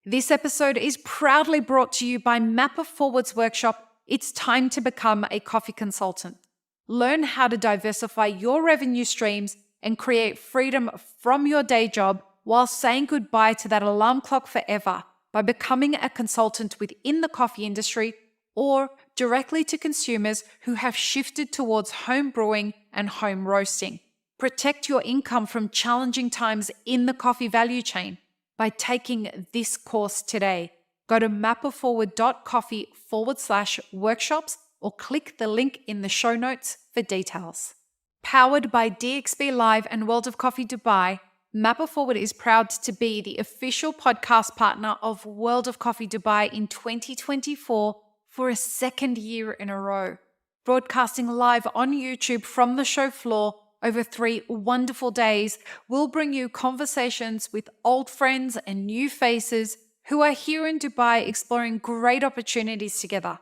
This episode is proudly brought to you by Mapper Forward's workshop, It's Time to Become a Coffee Consultant. Learn how to diversify your revenue streams and create freedom from your day job while saying goodbye to that alarm clock forever by becoming a consultant within the coffee industry or directly to consumers who have shifted towards home brewing and home roasting. Protect your income from challenging times in the coffee value chain by taking this course today. Go to mapperforward.coffee/workshops or click the link in the show notes for details. Powered by DXB Live and World of Coffee Dubai, Mapper Forward is proud to be the official podcast partner of World of Coffee Dubai in 2024 for a second year in a row. Broadcasting live on YouTube from the show floor over 3 wonderful days, we'll bring you conversations with old friends and new faces who are here in Dubai exploring great opportunities together.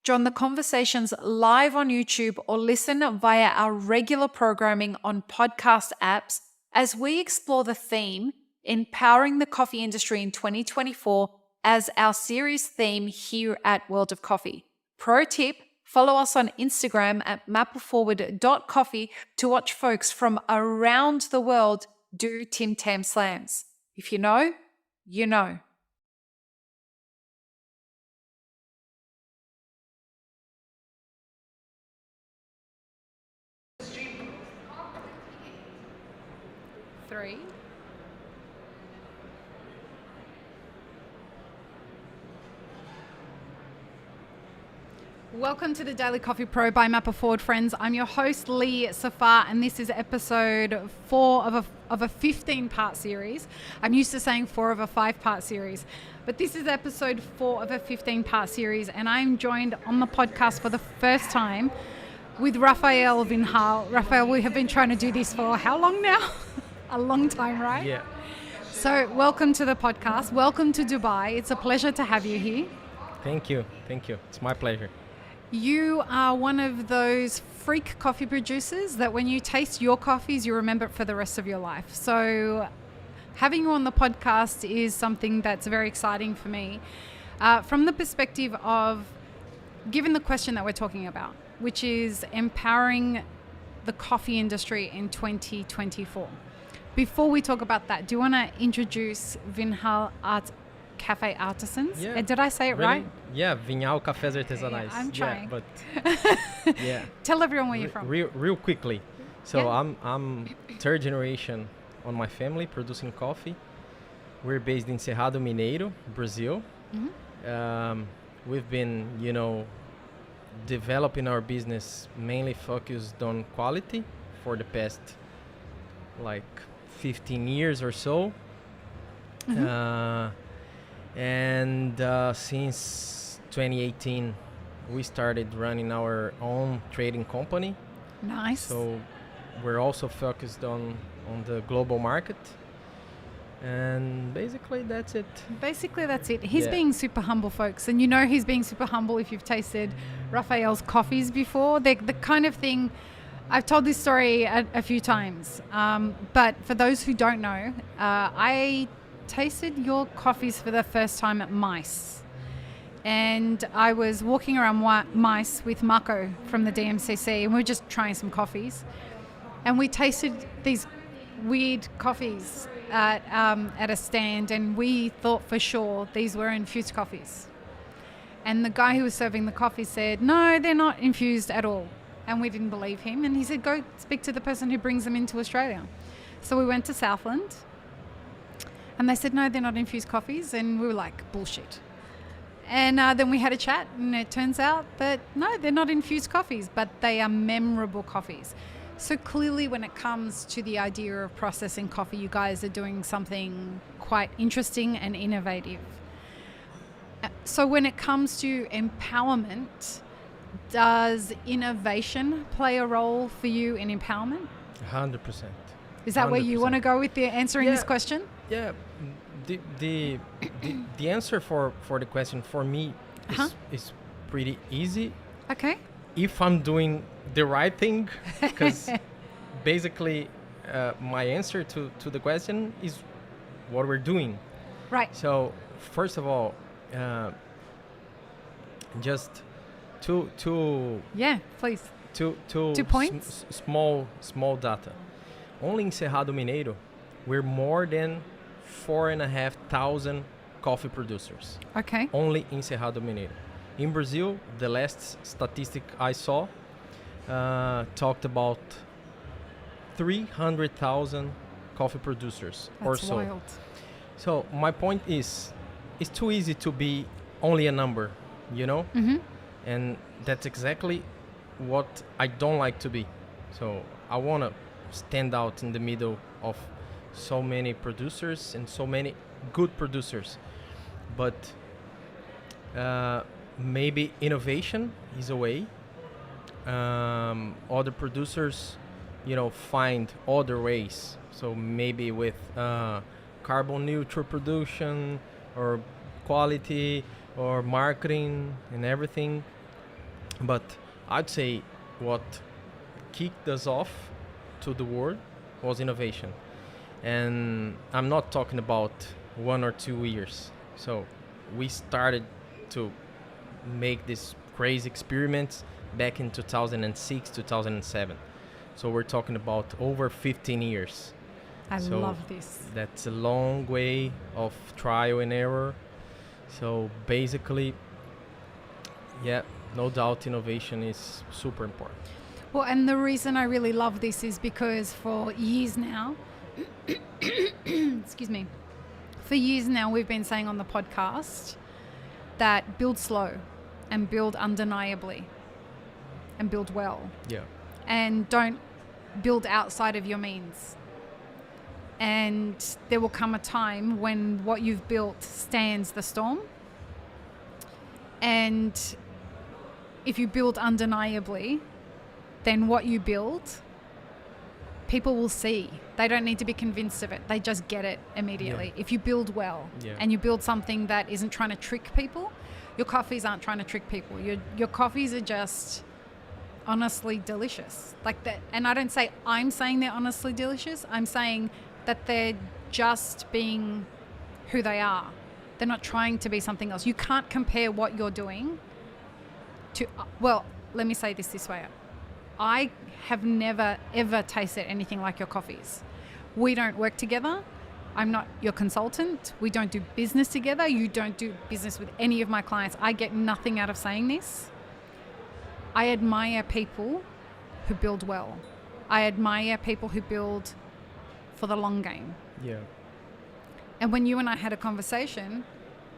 Join the conversations live on YouTube or listen via our regular programming on podcast apps as we explore the theme, Empowering the Coffee Industry in 2024, as our series theme here at World of Coffee. Pro tip, follow us on Instagram at mapperforward.coffee to watch folks from around the world do Tim Tam Slams. If you know, you know. Three. Welcome to the Daily Coffee Pro by Mapper Forward, friends. I'm your host, Lee Safar, and this is episode 4 of a 15-part series. I'm used to saying 4 of a 5-part series, but this is episode 4 of a 15-part series, and I'm joined on the podcast for the first time with Rafael Vinhal. Rafael, we have been trying to do this for how long now? A long time, right? Yeah. So welcome to the podcast. Welcome to Dubai. It's a pleasure to have you here. Thank you. It's my pleasure. You are one of those freak coffee producers that when you taste your coffees, you remember it for the rest of your life. So having you on the podcast is something that's very exciting for me. From the perspective of, given the question that we're talking about, which is empowering the coffee industry in 2024. Before we talk about that, do you want to introduce Vinhal Cafe Artisans? Yeah. Did I say it Really? right? Yeah, Vinhal Cafés Artesanais. I'm trying. Yeah, but yeah. Tell everyone where you're from. Real quickly. So Yeah. I'm third generation on my family producing coffee. We're based in Ceado, Mineiro, Brazil. Mm-hmm. We've been, developing our business mainly focused on quality for the past 15 years or so. Mm-hmm. And since 2018, we started running our own trading company. Nice. So we're also focused on the global market. And basically, that's it. He's being super humble, folks. And you know he's being super humble if you've tasted Rafael's coffees before. They're the kind of thing, I've told this story a few times. But for those who don't know, I tasted your coffees for the first time at MICE. And I was walking around MICE with Marco from the DMCC, and we were just trying some coffees. And we tasted these weird coffees at a stand, and we thought for sure these were infused coffees. And the guy who was serving the coffee said, no, they're not infused at all. And we didn't believe him. And he said, go speak to the person who brings them into Australia. So we went to Southland, and they said, no, they're not infused coffees. And we were like, bullshit. And then we had a chat, and it turns out that, no, they're not infused coffees, but they are memorable coffees. So clearly when it comes to the idea of processing coffee, you guys are doing something quite interesting and innovative. So when it comes to empowerment, does innovation play a role for you in empowerment? 100%. Is that 100%. Where you want to go with the answering this question? Yeah. The answer for the question for me is pretty easy. Okay. If I'm doing the right thing, because basically my answer to the question is what we're doing. Right. So first of all, just two Yeah, please. two 2 points? small data. Only in Cerrado Mineiro, we're more than 4,500 coffee producers. Okay. Only in Cerrado Mineiro. In Brazil, the last statistic I saw talked about 300,000 coffee producers or That's so. wild. So my point is, it's too easy to be only a number, you know? Mm-hmm. And that's exactly what I don't like to be. So I want to stand out in the middle of so many producers and so many good producers. But maybe innovation is a way. Other producers, find other ways. So maybe with carbon neutral production or quality or marketing and everything. But I'd say what kicked us off to the world was innovation. And I'm not talking about 1 or 2 years. So we started to make these crazy experiments back in 2006, 2007. So we're talking about over 15 years. I love this. That's a long way of trial and error. So basically, yeah, no doubt innovation is super important. Well, and the reason I really love this is because for years now, excuse me, for years now we've been saying on the podcast that build slow and build undeniably and build well. Yeah. And don't build outside of your means. And there will come a time when what you've built stands the storm. And if you build undeniably, then what you build, people will see. They don't need to be convinced of it. They just get it immediately. Yeah. If you build well and you build something that isn't trying to trick people, your coffees aren't trying to trick people. Your coffees are just honestly delicious. Like that. And I don't say I'm saying they're honestly delicious. I'm saying that they're just being who they are. They're not trying to be something else. You can't compare what you're doing to, well, let me say this way. I have never, ever tasted anything like your coffees. We don't work together. I'm not your consultant. We don't do business together. You don't do business with any of my clients. I get nothing out of saying this. I admire people who build well. I admire people who build for the long game. Yeah. And when you and I had a conversation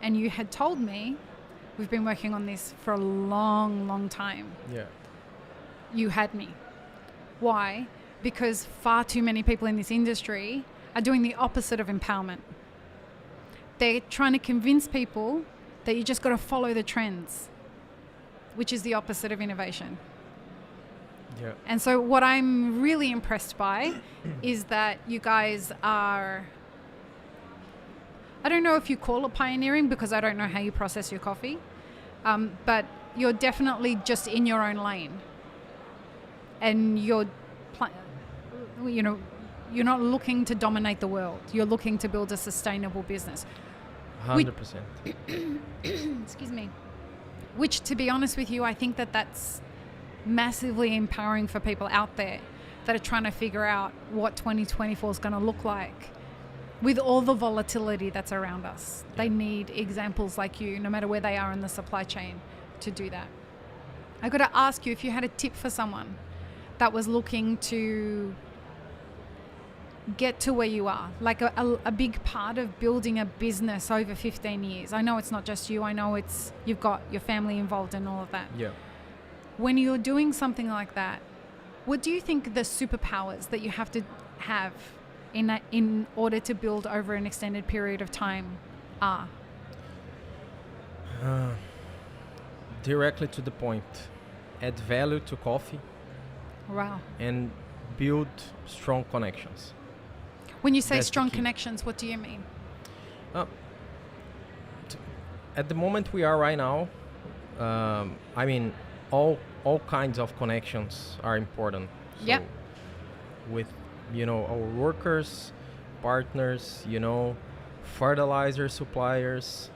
and you had told me, we've been working on this for a long, long time. Yeah. You had me. Why? Because far too many people in this industry are doing the opposite of empowerment. They're trying to convince people that you just got to follow the trends, which is the opposite of innovation. Yeah. And so what I'm really impressed by is that you guys are, I don't know if you call it pioneering because I don't know how you process your coffee, but you're definitely just in your own lane. And you're not looking to dominate the world. You're looking to build a sustainable business. 100%. Excuse me. Which, to be honest with you, I think that's massively empowering for people out there that are trying to figure out what 2024 is going to look like with all the volatility that's around us. Yeah. They need examples like you, no matter where they are in the supply chain, to do that. I got to ask you if you had a tip for someone that was looking to get to where you are, like a big part of building a business over 15 years. I know it's not just you. I know you've got your family involved in all of that. Yeah. When you're doing something like that, what do you think the superpowers that you have to have in order to build over an extended period of time are? Directly to the point. Add value to coffee. Wow. And build strong connections. When you say That's strong the key. connections, what do you mean? At the moment we are right now, all kinds of connections are important. So Yep. With, our workers, partners, fertilizer suppliers,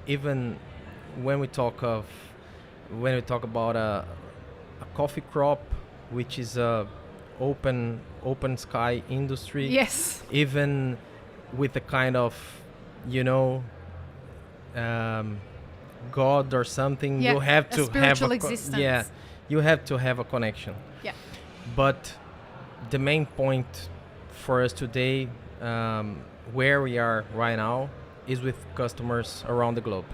even when we talk about a coffee crop, which is a open sky industry. Yes. Even with a kind of, you know, God or something, you have to have a existence. You have to have a connection. Yeah. But the main point for us today, where we are right now, is with customers around the globe.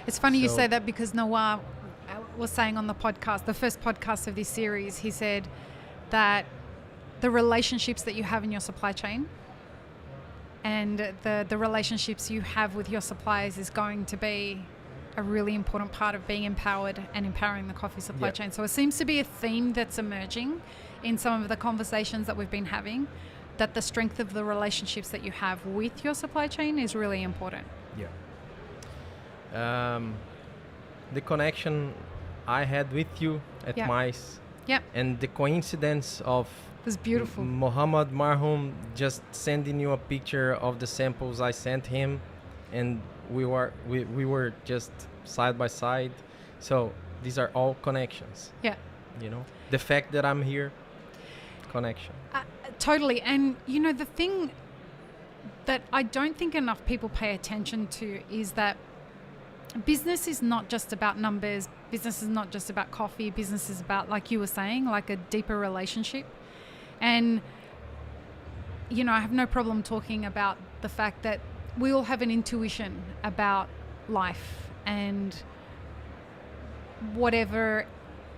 It's funny you say that, because Noah was saying on the podcast, the first podcast of this series, he said that the relationships that you have in your supply chain and the relationships you have with your suppliers is going to be a really important part of being empowered and empowering the coffee supply chain. So it seems to be a theme that's emerging in some of the conversations that we've been having, that the strength of the relationships that you have with your supply chain is really important. Yeah. The connection I had with you at MICE, and the coincidence of it was beautiful. Mohammed Marhum just sending you a picture of the samples I sent him, and we were just side by side. So these are all connections. Yeah. You know, the fact that I'm here, connection. Totally. And you know, the thing that I don't think enough people pay attention to is that business is not just about numbers. Business is not just about coffee. Business is about, like you were saying, like a deeper relationship. And, you know, I have no problem talking about the fact that we all have an intuition about life and whatever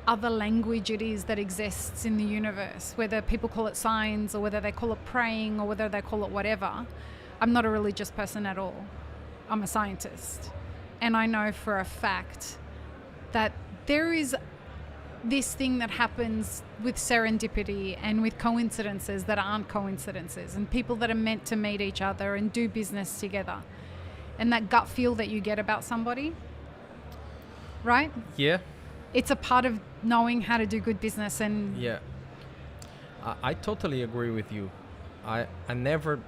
other language it is that exists in the universe, whether people call it signs or whether they call it praying or whether they call it whatever. I'm not a religious person at all. I'm a scientist. And I know for a fact that there is this thing that happens with serendipity and with coincidences that aren't coincidences, and people that are meant to meet each other and do business together. And that gut feel that you get about somebody, right? Yeah. It's a part of knowing how to do good business. And yeah, I totally agree with you. I never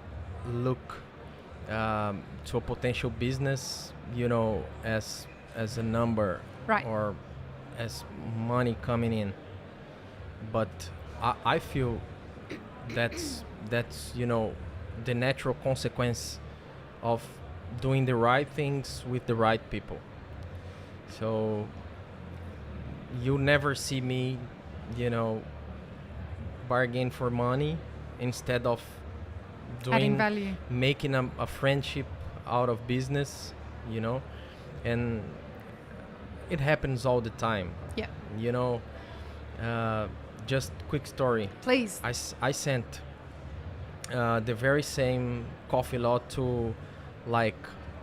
look to a potential business, you know, as a number, right, or as money coming in. But I feel that's you know, the natural consequence of doing the right things with the right people. So you never see me, you know, bargain for money instead of adding value, making a friendship out of business, you know. And it happens all the time. Yeah. You know, just quick story. Please. I sent the very same coffee lot to like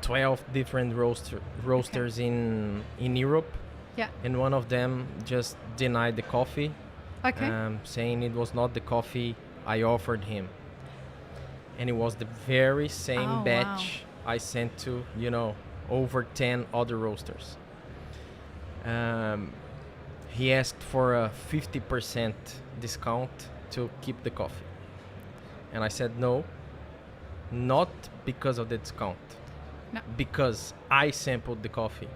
12 different roasters in Europe. Yeah. And one of them just denied the coffee. Okay. Saying it was not the coffee I offered him. And it was the very same batch I sent to, you know, over 10 other roasters. He asked for a 50% discount to keep the coffee. And I said no, not because of the discount. No. Because I sampled the coffee.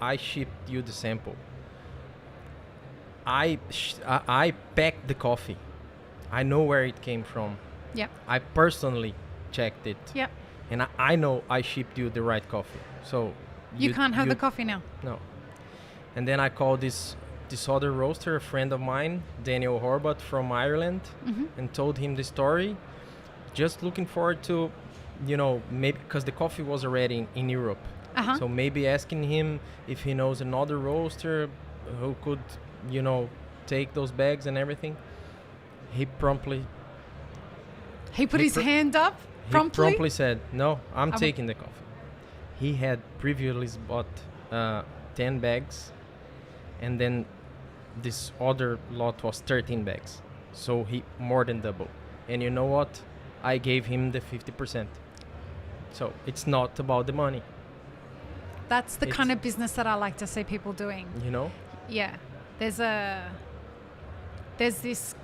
I shipped you the sample. I packed the coffee. I know where it came from. Yep. I personally checked it. Yep. And I know I shipped you the right coffee. So you can't have the coffee now. No. And then I called this other roaster, a friend of mine, Daniel Horvat from Ireland, and told him the story. Just looking forward to, you know, maybe because the coffee was already in Europe. So maybe asking him if he knows another roaster who could, you know, take those bags and everything. He promptly... He put his hand up promptly? He promptly said, no, I'm taking the coffee. He had previously bought 10 bags, and then this other lot was 13 bags. So he more than double. And you know what? I gave him the 50%. So it's not about the money. That's the kind of business that I like to see people doing. You know? Yeah. There's this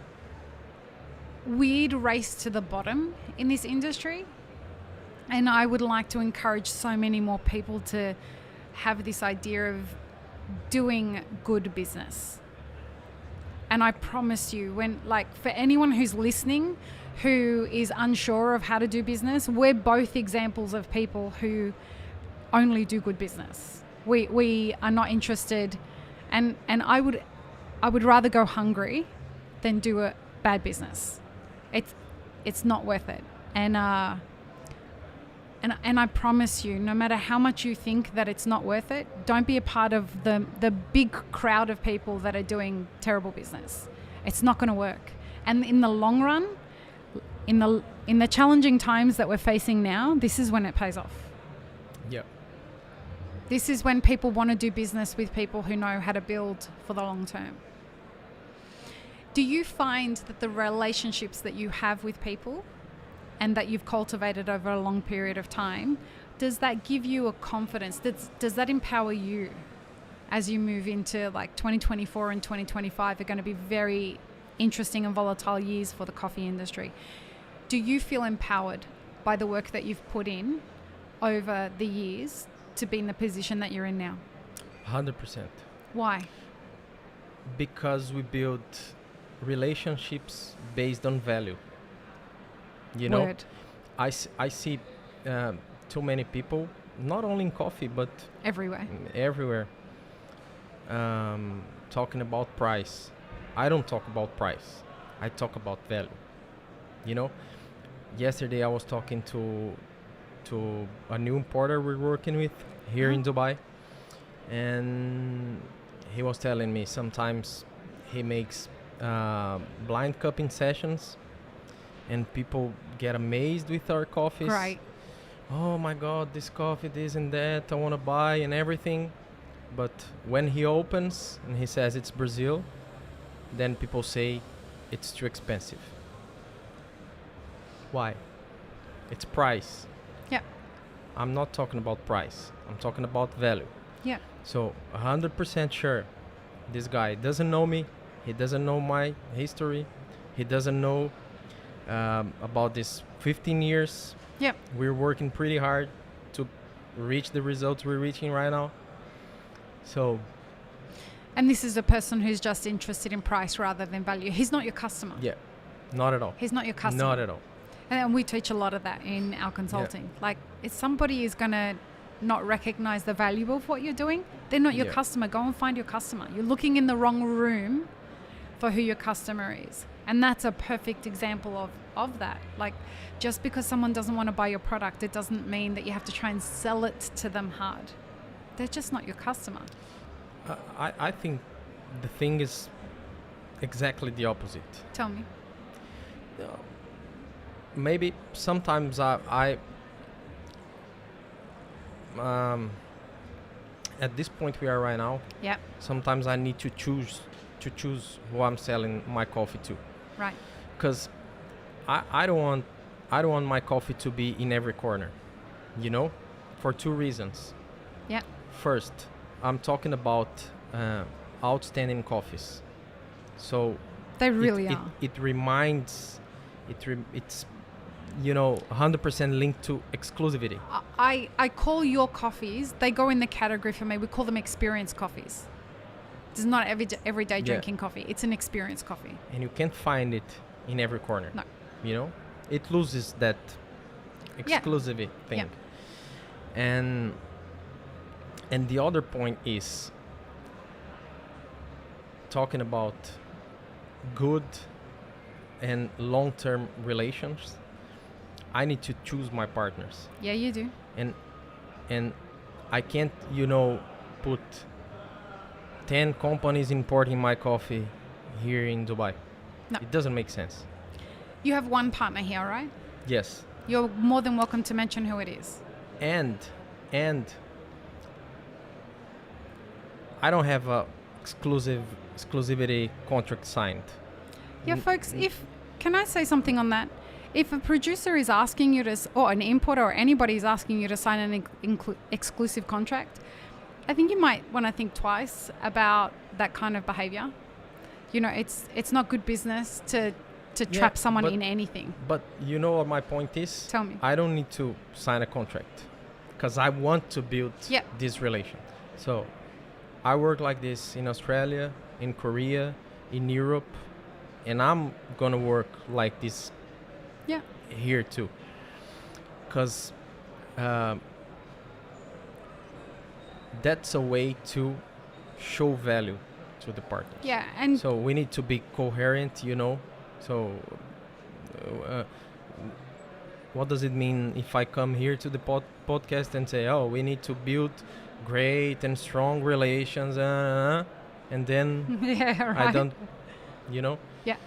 weird race to the bottom in this industry And I would like to encourage so many more people to have this idea of doing good business. And I promise you, for anyone who's listening who is unsure of how to do business, we're both examples of people who only do good business. We are not interested, and I would rather go hungry than do a bad business. It's not worth it. And I promise you, no matter how much you think that it's not worth it, don't be a part of the big crowd of people that are doing terrible business. It's not going to work. And in the long run, in the challenging times that we're facing now, this is when it pays off. Yeah. This is when people want to do business with people who know how to build for the long term. Do you find that the relationships that you have with people and that you've cultivated over a long period of time, does that give you a confidence? Does that empower you as you move into 2024 and 2025 are going to be very interesting and volatile years for the coffee industry? Do you feel empowered by the work that you've put in over the years to be in the position that you're in now? 100%. Why? Because we build relationships based on value. You know, Word. I see too many people, not only in coffee, but everywhere, talking about price. I don't talk about price. I talk about value. You know, yesterday I was talking to a new importer we're working with here in Dubai, and he was telling me sometimes he makes blind cupping sessions, and people get amazed with our coffees. Right. Oh my God, this coffee, this and that, I want to buy and everything. But when he opens and he says it's Brazil, then people say it's too expensive. Why? It's price. Yeah. I'm not talking about price. I'm talking about value. Yeah. So 100% sure, this guy doesn't know me. He doesn't know my history. He doesn't know about this 15 years. Yep. We're working pretty hard to reach the results we're reaching right now. So. And this is a person who's just interested in price rather than value. He's not your customer. Yeah, not at all. He's not your customer. Not at all. And we teach a lot of that in our consulting. Like, if somebody is going to not recognize the value of what you're doing, they're not your customer. Go and find your customer. You're looking in the wrong room for who your customer is. And that's a perfect example of that. Like, just because someone doesn't want to buy your product, it doesn't mean that you have to try and sell it to them hard. They're just not your customer. I think the thing is exactly the opposite. Tell me. Maybe sometimes I at this point we are right now. Yeah. Sometimes I need to choose who I'm selling my coffee to. Right. Because I don't want my coffee to be in every corner, you know, for two reasons. Yeah. First, I'm talking about outstanding coffees. So they really are. It reminds, it's, you know, 100% linked to exclusivity. I call your coffees, they go in the category for me, we call them experience coffees. This is not everyday drinking coffee. It's an experience coffee. And you can't find it in every corner. No. You know? It loses that exclusive thing. Yeah. And the other point is talking about good and long-term relations. I need to choose my partners. Yeah, you do. And I can't, you know, put 10 companies importing my coffee here in Dubai. No. It doesn't make sense. You have one partner here, right? Yes. You're more than welcome to mention who it is. And I don't have a exclusivity contract signed. Yeah, folks, can I say something on that? If a producer is asking you to, or an importer or anybody is asking you to sign an exclusive contract, I think you might want to think twice about that kind of behavior. You know, it's not good business to to trap someone in anything. But you know what my point is? Tell me. I don't need to sign a contract because I want to build this relation. So I work like this in Australia, in Korea, in Europe, and I'm going to work like this here too. Because that's a way to show value to the partners. Yeah, and so we need to be coherent, you know. So what does it mean if I come here to the podcast and say, oh, we need to build great and strong relations, and then I don't, you know. Yeah,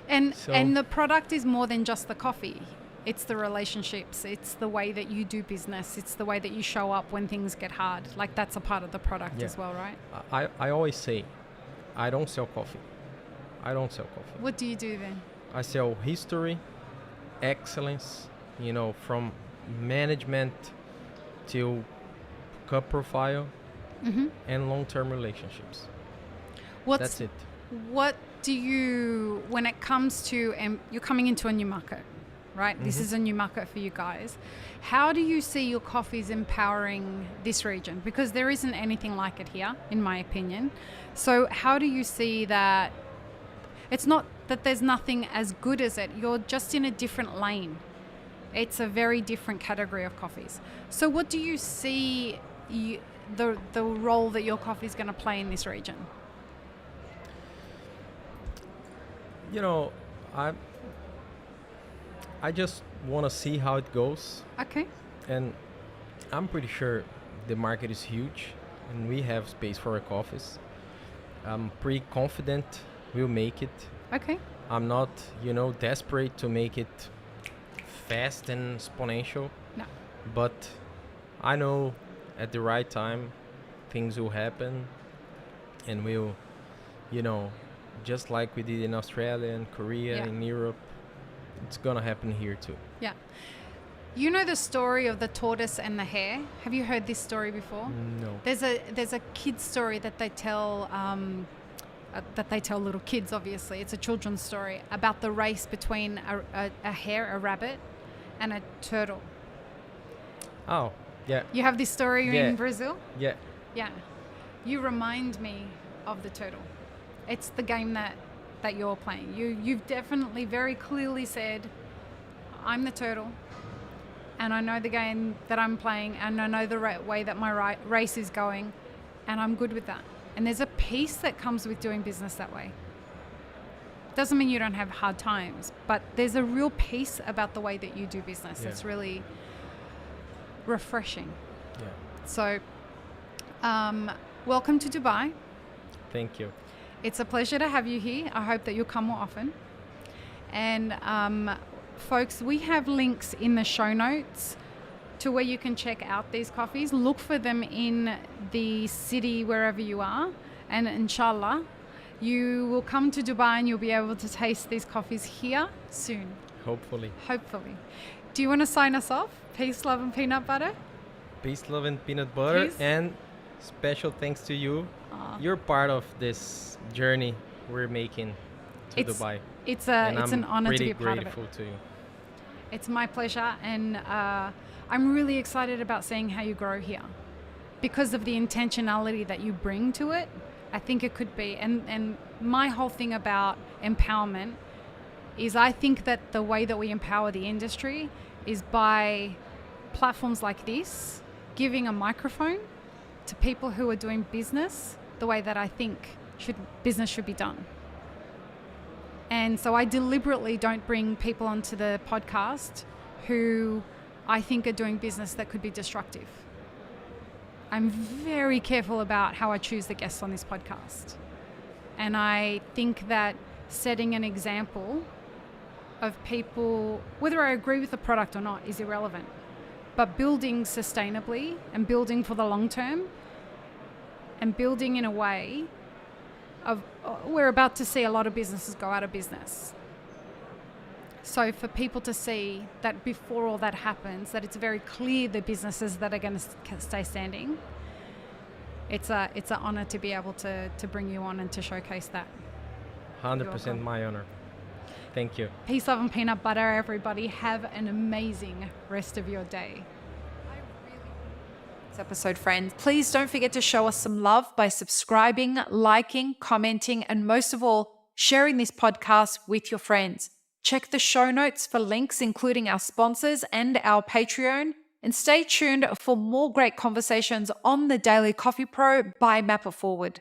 and the product is more than just the coffee. It's the relationships. It's the way that you do business. It's the way that you show up when things get hard. Like that's a part of the product as well, right? I always say, I don't sell coffee. I don't sell coffee. What do you do then? I sell history, excellence, you know, from management till cup profile and long-term relationships. That's it. What do you, when it comes to, you're coming into a new market, right? This is a new market for you guys. How do you see your coffees empowering this region? Because there isn't anything like it here, in my opinion. So how do you see that? It's not that there's nothing as good as it. You're just in a different lane. It's a very different category of coffees. So what do you see the role that your coffee is going to play in this region? You know, I just want to see how it goes. Okay. And I'm pretty sure the market is huge and we have space for our coffees. I'm pretty confident we'll make it. Okay. I'm not, you know, desperate to make it fast and exponential. No. But I know at the right time things will happen and we'll, you know, just like we did in Australia and Korea and Europe, it's gonna happen here too. Yeah. You know the story of the tortoise and the hare? Have you heard this story before? No. There's a kid's story that they tell little kids, obviously. It's a children's story about the race between a hare, a rabbit, and a turtle. Oh, yeah. You have this story in Brazil? Yeah. Yeah. You remind me of the turtle. It's the game that you're playing. You've definitely very clearly said, I'm the turtle, and I know the game that I'm playing, and I know the way that my race is going, and I'm good with that. And there's a peace that comes with doing business that way. Doesn't mean you don't have hard times, but there's a real peace about the way that you do business. It's really refreshing. Yeah. So, welcome to Dubai. Thank you. It's a pleasure to have you here. I hope that you'll come more often. And folks, we have links in the show notes to where you can check out these coffees. Look for them in the city wherever you are, and inshallah you will come to Dubai and you'll be able to taste these coffees here soon. Hopefully. Do you want to sign us off? Peace, love and peanut butter. Peace, love and peanut butter. Peace. And special thanks to you. You're part of this journey we're making to Dubai. It's an honor to be a part of it. I'm grateful to you. It's my pleasure, and I'm really excited about seeing how you grow here because of the intentionality that you bring to it. I think it could be, and my whole thing about empowerment is I think that the way that we empower the industry is by platforms like this, giving a microphone to people who are doing business the way that I think business should be done. And so I deliberately don't bring people onto the podcast who I think are doing business that could be destructive. I'm very careful about how I choose the guests on this podcast. And I think that setting an example of people, whether I agree with the product or not, is irrelevant. But building sustainably and building for the long term and building in a way of, we're about to see a lot of businesses go out of business. So for people to see that before all that happens, that it's very clear the businesses that are going to stay standing, it's an honor to be able to bring you on and to showcase that. 100% my honor. Thank you. Peace, love, and peanut butter, everybody. Have an amazing rest of your day. This episode, friends. Please don't forget to show us some love by subscribing, liking, commenting, and most of all, sharing this podcast with your friends. Check the show notes for links, including our sponsors and our Patreon. And stay tuned for more great conversations on the Daily Coffee Pro by Map It Forward.